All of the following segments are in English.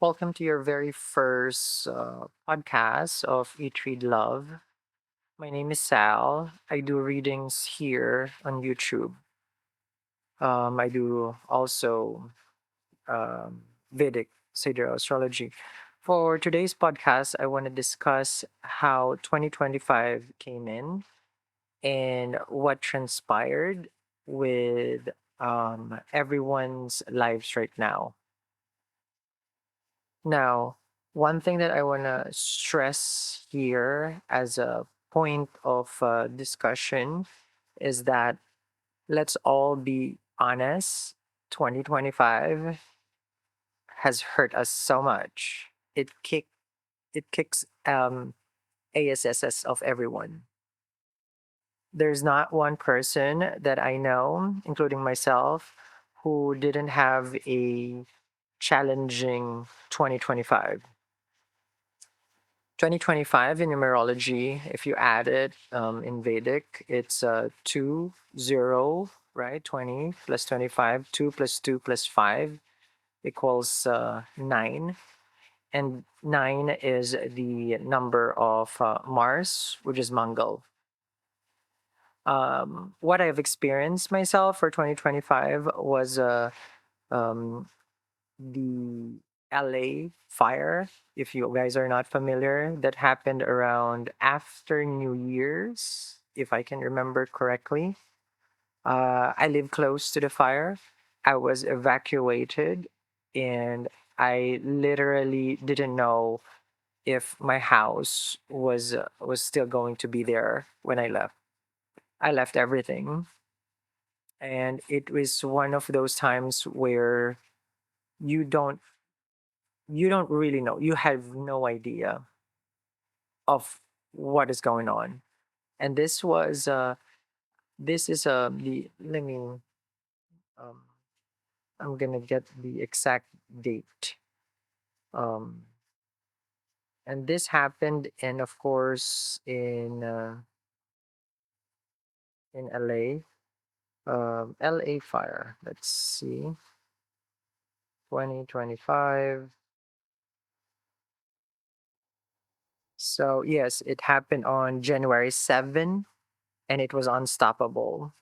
Welcome to your very first podcast of Eat, Read, Love. My name is Sal. I do readings here on YouTube. I do also um, Vedic Siddhar astrology. For today's podcast, I want to discuss how 2025 came in and what transpired with everyone's lives right now. Now, one thing that I want to stress here as a point of discussion is that let's all be honest. 2025 has hurt us so much. It kicks ASSS of everyone. There's not one person that I know, including myself, who didn't have a challenging 2025. 2025 in numerology, if you add it in Vedic, it's 2, 0, right? 20 plus 25, 2 plus 2 plus 5 equals 9. And 9 is the number of Mars, which is Mangal. What I've experienced myself for 2025 was um, the LA fire, if you guys are not familiar, that happened around after New Year's, if I can remember correctly. I live close to the fire. I was evacuated, and I literally didn't know if my house was still going to be there when I left. I left everything, and it was one of those times where you don't you don't really know. You have no idea of what is going on. And this is the let me um I'm gonna get the exact date. Um and this happened in, of course, in LA. LA fire. Let's see. 2025. So yes, it happened on January 7th, and it was unstoppable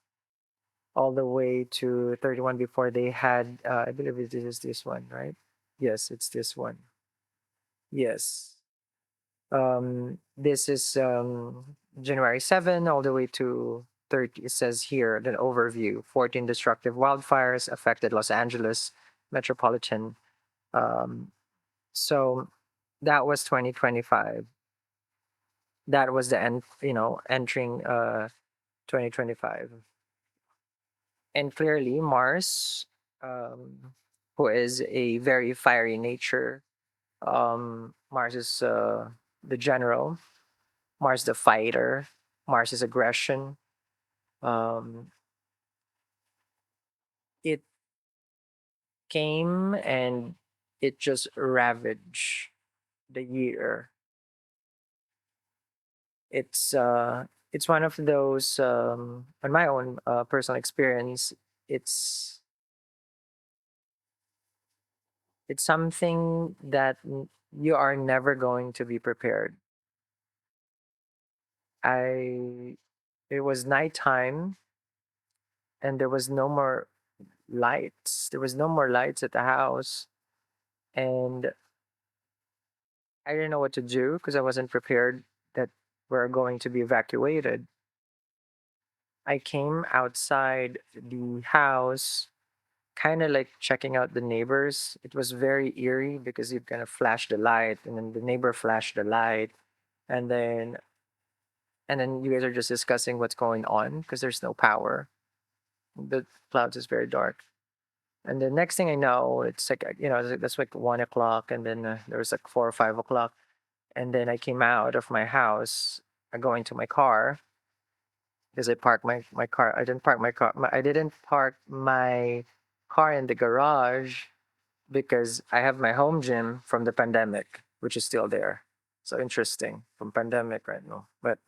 all the way to 31 before they had I believe this is this one, right? Yes, it's this one. Yes. This is January 7 all the way to 30. It says here the overview: 14 destructive wildfires affected Los Angeles metropolitan. Um, so that was 2025. That was the end, entering 2025. And clearly Mars, who is a very fiery nature. Mars is the general. Mars the fighter. Mars is aggression. Um, it came and it just ravaged the year. It's one of those, on my own personal experience. It's it's something that you are never going to be prepared. I It was nighttime, and there was no more lights. There was no more lights at the house, and I didn't know what to do because I wasn't prepared that we're going to be evacuated. I came outside the house, kind of like checking out the neighbors. It was very eerie because you kind of flash the light, and then the neighbor flashed the light, and then you guys are just discussing what's going on because there's no power. The clouds is very dark. And the next thing I know, it's like, that's like 1 o'clock, and then there was like 4 or 5 o'clock, and then I came out of my house, going to my car because I parked my car. I didn't park my car. I didn't park my car in the garage because I have my home gym from the pandemic, which is still there. So interesting from pandemic right now. But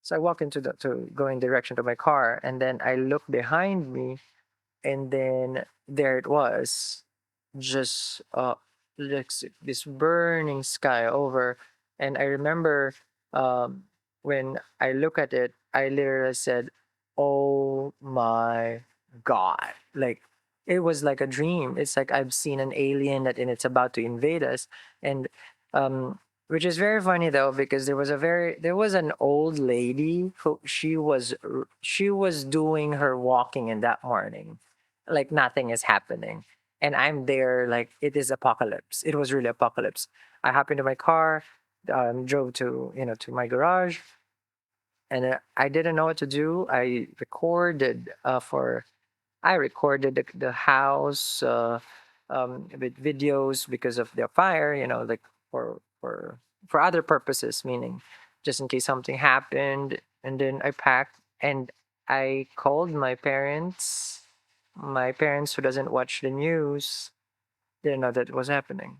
so I walk into the to go in direction to my car, and then I look behind me, and then there it was, just this burning sky over, and I remember um, when I look at it, I literally said, "Oh my god!" Like it was like a dream. It's like I've seen an alien that and it's about to invade us, and um, which is very funny though because there was an old lady who she was doing her walking in that morning, like nothing is happening, and I'm there like it is apocalypse. It was really apocalypse. I hop into my car, drove to to my garage, and I didn't know what to do. I recorded the house with videos because of the fire, like for for for other purposes, meaning just in case something happened. And then I packed and I called my parents. My parents who doesn't watch the news didn't know that was happening.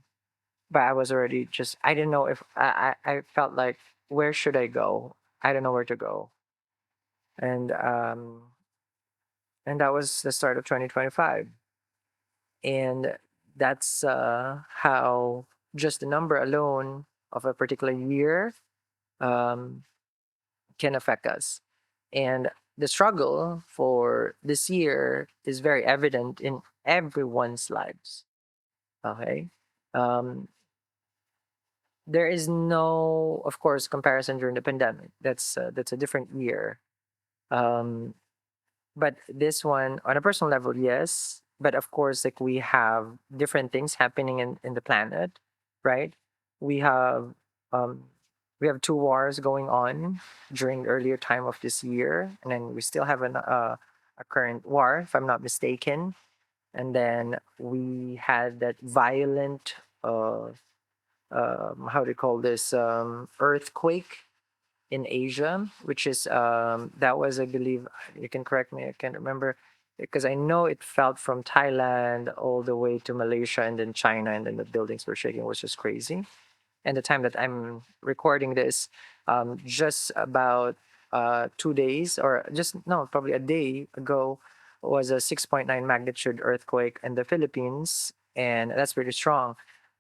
But I was already just I didn't know if I felt like where should I go? I don't know where to go. And and that was the start of 2025. And that's how just the number alone of a particular year um, can affect us. And the struggle for this year is very evident in everyone's lives. Okay. Um, there is no, of course, comparison during the pandemic. That's a different year. Um, but this one, on a personal level, yes. But of course, like we have different things happening in the planet, right? We have um, we have two wars going on during the earlier time of this year, and then we still have a current war, if I'm not mistaken. And then we had that violent, how do you call this, earthquake in Asia, which is that was, I believe, you can correct me, I can't remember because I know it felt from Thailand all the way to Malaysia and then China, and then the buildings were shaking, which is crazy. And the time that I'm recording this, just about 2 days or just no, probably a day ago, was a 6.9 magnitude earthquake in the Philippines, and that's pretty strong.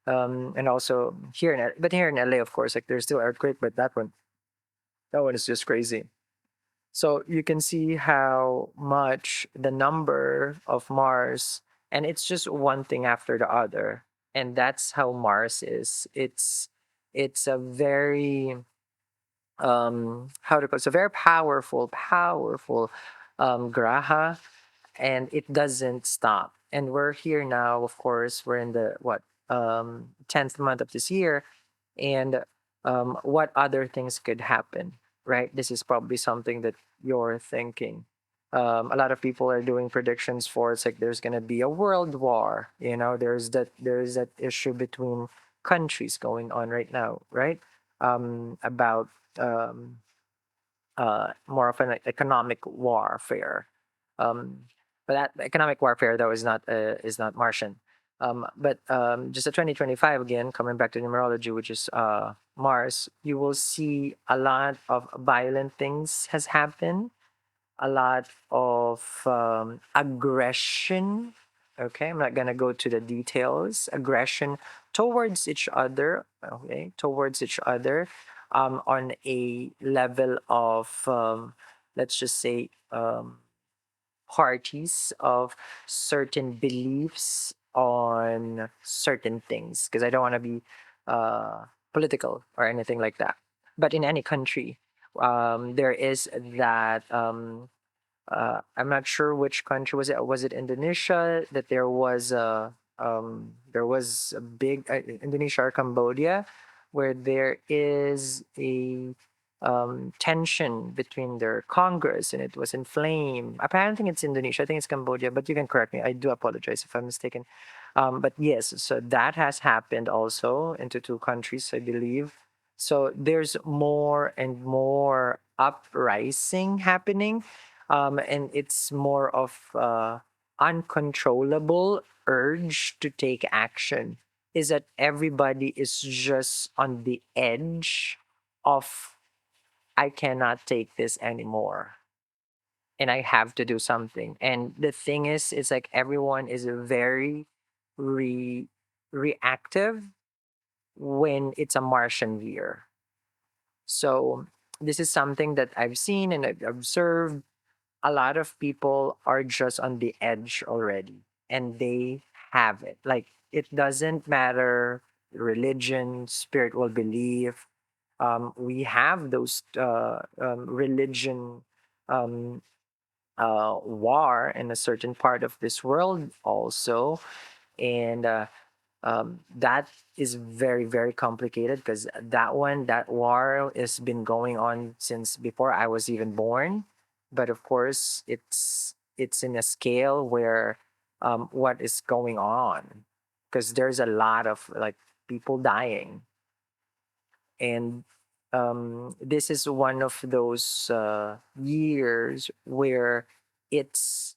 And also here in but here in LA, of course, like there's still earthquake, but that one is just crazy. So you can see how much the number of Mars, and it's just one thing after the other, and that's how Mars is. It's a very how to call it's a very powerful graha, and it doesn't stop. And we're here now. Of course, we're in the what 10th month of this year, and what other things could happen, right? This is probably something that you're thinking. A lot of people are doing predictions for it's like there's gonna be a world war. There's that issue between countries going on right now, right? About um, more of an economic warfare. Um, but that economic warfare though is not Martian. But just a 2025 again, coming back to numerology, which is Mars, you will see a lot of violent things has happened, a lot of aggression. Okay, I'm not gonna go to the details. Aggression towards each other. Okay, towards each other, on a level of let's just say parties of certain beliefs on certain things. Because I don't want to be political or anything like that. But in any country, there is that I'm not sure which country was it. Was it Indonesia that there was a big Indonesia or Cambodia where there is a tension between their Congress and it was inflamed. Apparently, I don't think it's Indonesia. I think it's Cambodia, but you can correct me. I do apologize if I'm mistaken. But yes, so that has happened also into two countries, I believe. So there's more and more uprising happening, and it's more of uncontrollable urge to take action. Is that everybody is just on the edge of I cannot take this anymore and I have to do something. And the thing is, it's like everyone is very reactive when it's a Martian year. So this is something that I've seen and I've observed. A lot of people are just on the edge already and they have it. Like it doesn't matter religion, spiritual belief. We have those religion um, war in a certain part of this world also. And that is very very complicated because that war has been going on since before I was even born, but of course it's in a scale where what is going on, because there's a lot of like people dying. And this is one of those years where it's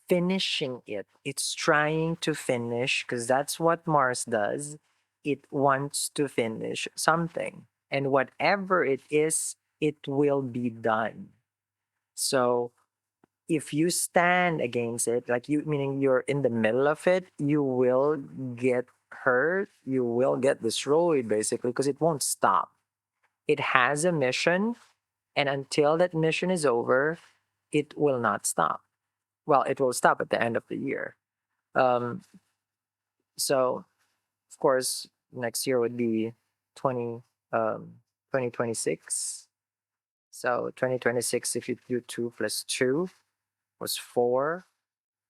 finishing it. It's trying to finish because that's what Mars does. It wants to finish something. And whatever it is, it will be done. So if you stand against it, like you, meaning you're in the middle of it, you will get hurt. You will get destroyed basically because it won't stop. It has a mission, and until that mission is over, it will not stop. Well, it will stop at the end of the year. Um, so, of course, next year would be 20, 2026. So, 2026, if you do 2 plus 2 was 4,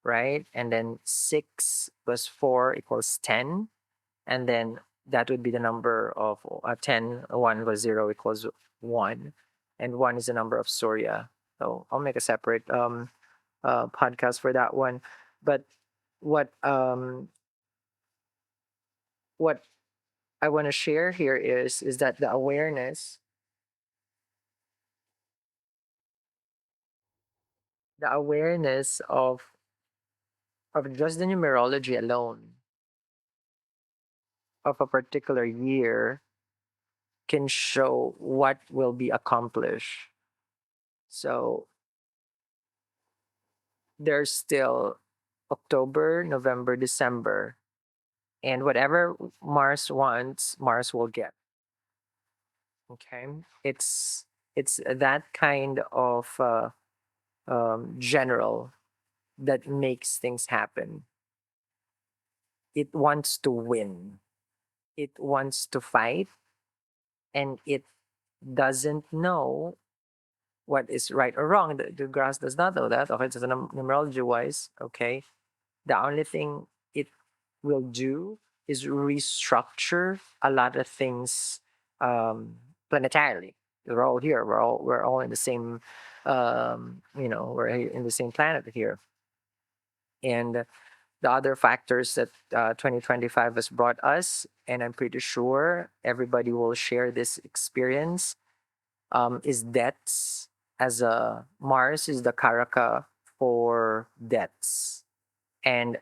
right? And then 6 plus 4 equals 10. And then that would be the number of 10. 1 plus 0 equals 1, and 1 is the number of Surya. So I'll make a separate podcast for that one. But what um what I want to share here is that the awareness of just the numerology alone of a particular year can show what will be accomplished. So there's still October, November, December, and whatever Mars wants, Mars will get. Okay, it's that kind of general that makes things happen. It wants to win. It wants to fight, and it doesn't know what is right or wrong. The grass does not know that. Okay, so numerology wise, okay, the only thing it will do is restructure a lot of things planetarily. We're all here. We're all in the same we're in the same planet here. And the other factors that 2025 has brought us, and I'm pretty sure everybody will share this experience, is debts. As a Mars is the karaka for debts, and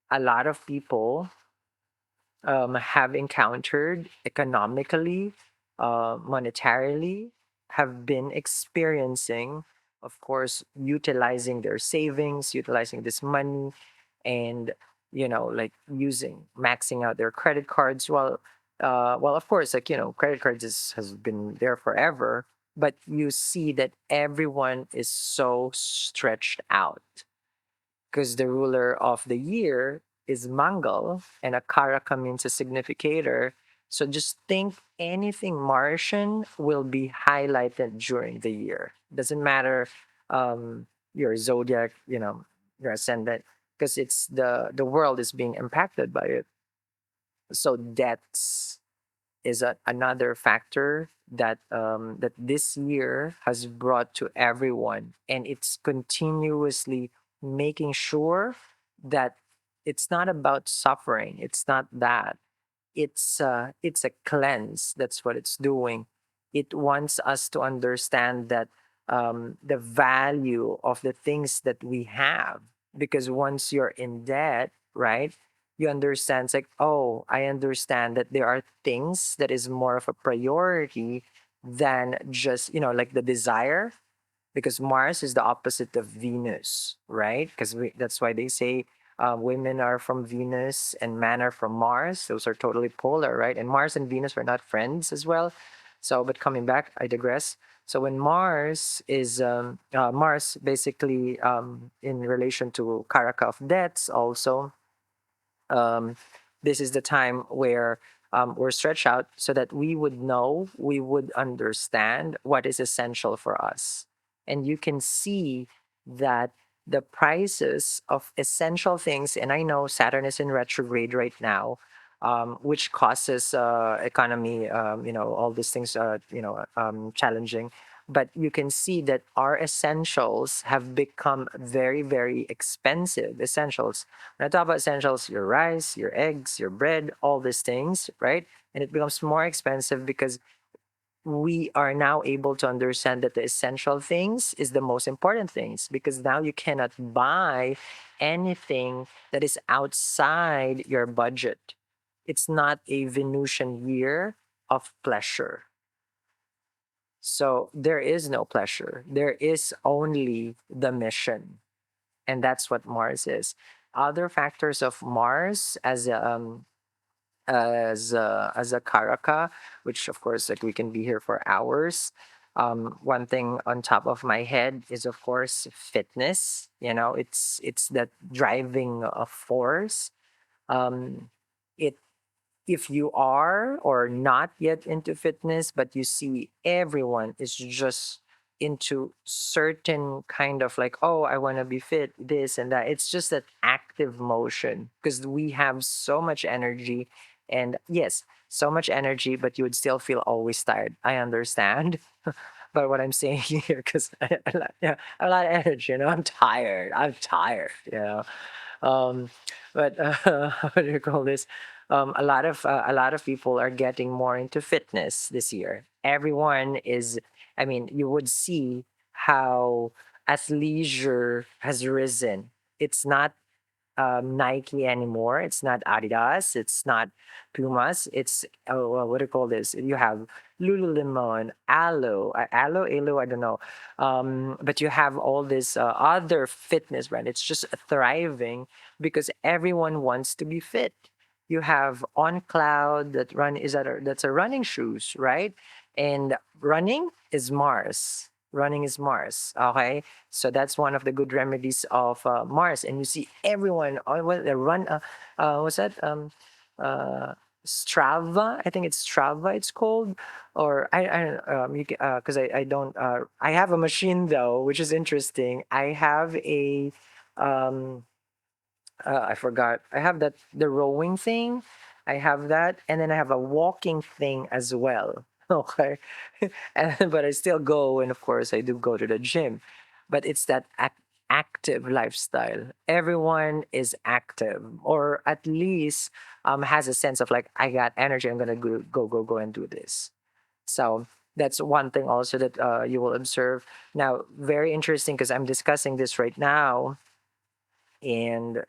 a lot of people have encountered economically, monetarily, have been experiencing, of course, utilizing their savings, utilizing this money, and like using maxing out their credit cards. Well, of course, like credit cards has been there forever, but you see that everyone is so stretched out because the ruler of the year is Mangal and Akaraka means a significator. So just think anything Martian will be highlighted during the year. Doesn't matter um, your zodiac, your ascendant, because it's the world is being impacted by it. So that's is another factor that this year has brought to everyone, and it's continuously making sure that it's not about suffering. It's not that. It's a cleanse. That's what it's doing. It wants us to understand that the value of the things that we have, because once you're in debt, right, you understand, it's like, oh, I understand that there are things that is more of a priority than just like the desire, because Mars is the opposite of Venus, right? Because that's why they say Women are from Venus and men are from Mars. Those are totally polar, right? And Mars and Venus are not friends as well. So, but coming back, I digress. So when Mars basically in relation to Karaka of debts also, um, this is the time where we're stretched out so that we would know, we would understand what is essential for us. And you can see that the prices of essential things, and I know Saturn is in retrograde right now, which causes economy, all these things, challenging. But you can see that our essentials have become very, very expensive essentials. When I talk about essentials, your rice, your eggs, your bread, all these things, right? And it becomes more expensive because we are now able to understand that the essential things is the most important things, because now you cannot buy anything that is outside your budget. It's not a Venusian year of pleasure. So there is no pleasure. There is only the mission, and that's what Mars is. Other factors of Mars as a karaka, which of course like we can be here for hours. One thing on top of my head is of course fitness. It's that driving force. Um, it if you are or not yet into fitness, but you see everyone is just into certain kind of like, oh, I want to be fit, this and that. It's just that active motion because we have so much energy. And yes, so much energy, but you would still feel always tired. I understand. But what I'm saying here, because yeah, a lot of energy, I'm tired. I'm tired, um, but what do you call this? A lot of people are getting more into fitness this year. Everyone is. I mean, you would see how athleisure has risen. It's not Nike anymore. It's not Adidas. It's not Pumas. It's what do you call this? You have Lululemon, Alo, I don't know. But you have all this other fitness brand. It's just thriving because everyone wants to be fit. You have On Cloud that's a running shoes, right? And running is Mars. Okay, so that's one of the good remedies of Mars. And you see everyone on what the run. What's that? Strava. I think it's Strava. It's called, or I don't. You because I don't. I have a machine though, which is interesting. I have a um I forgot. I have that the rowing thing. I have that, and then I have a walking thing as well. Okay, but I still go, and of course I do go to the gym. But it's that active lifestyle. Everyone is active, or at least has a sense of like I got energy. I'm gonna go and do this. So that's one thing also that you will observe. Now, very interesting because I'm discussing this right now, and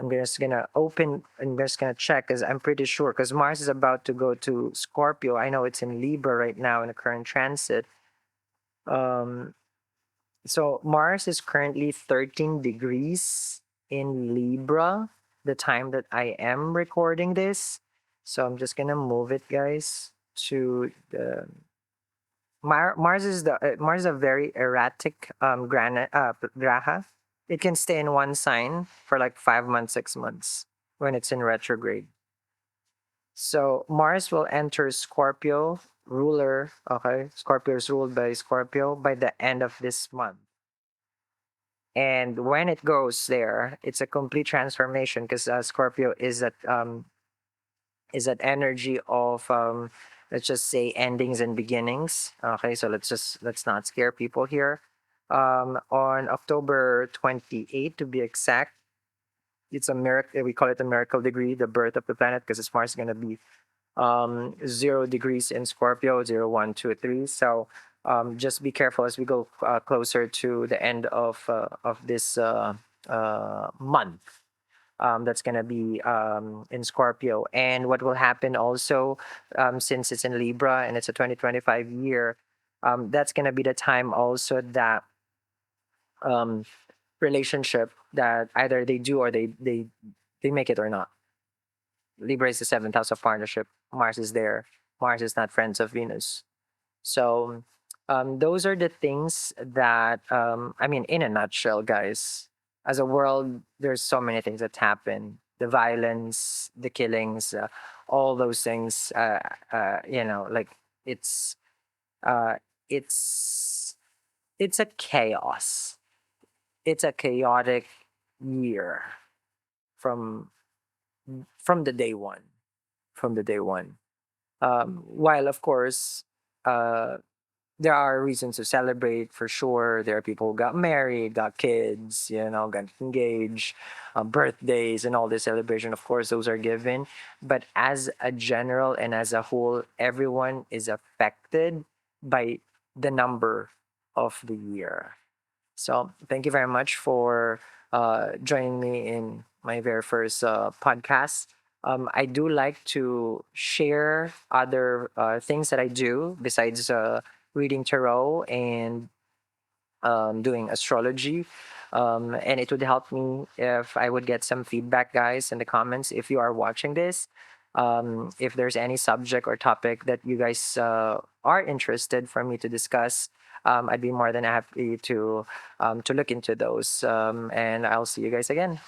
I'm just gonna check because I'm pretty sure because Mars is about to go to Scorpio. I know it's in Libra right now in the current transit. Um, so Mars is currently 13 degrees in Libra, the time that I am recording this. So I'm just gonna move it, guys, to the Mars is a very erratic graha. It can stay in one sign for like 5 months, 6 months when it's in retrograde. So Mars will enter Scorpio ruler. Okay, Scorpio is ruled by Scorpio by the end of this month. And when it goes there, it's a complete transformation because Scorpio is that energy of let's just say endings and beginnings. Okay, so let's not scare people here. On October 28th to be exact, it's a miracle. We call it a miracle degree, the birth of the planet, because it's Mars going to be 0 degrees in Scorpio, 0, 1, 2, 3. So just be careful as we go closer to the end of this month. That's going to be in Scorpio. And what will happen also, since it's in Libra and it's a 2025 year, that's going to be the time also that um, relationship that either they do or they make it or not. Libra is the seventh house of partnership. Mars is there. Mars is not friends of Venus. So those are the things that I mean, in a nutshell, guys. As a world, there's so many things that happen: the violence, the killings, all those things. Like it's uh, it's it's a chaos. It's a chaotic year from from the day one. From the day one. While of course, uh, there are reasons to celebrate for sure. There are people who got married, got kids, got engaged, birthdays, and all this celebration. Of course, those are given. But as a general and as a whole, everyone is affected by the number of the year. So thank you very much for joining me in my very first podcast. I do like to share other things that I do besides reading tarot and doing astrology. And it would help me if I would get some feedback, guys, in the comments if you are watching this. If there's any subject or topic that you guys are interested for me to discuss, I'd be more than happy to look into those. And I'll see you guys again.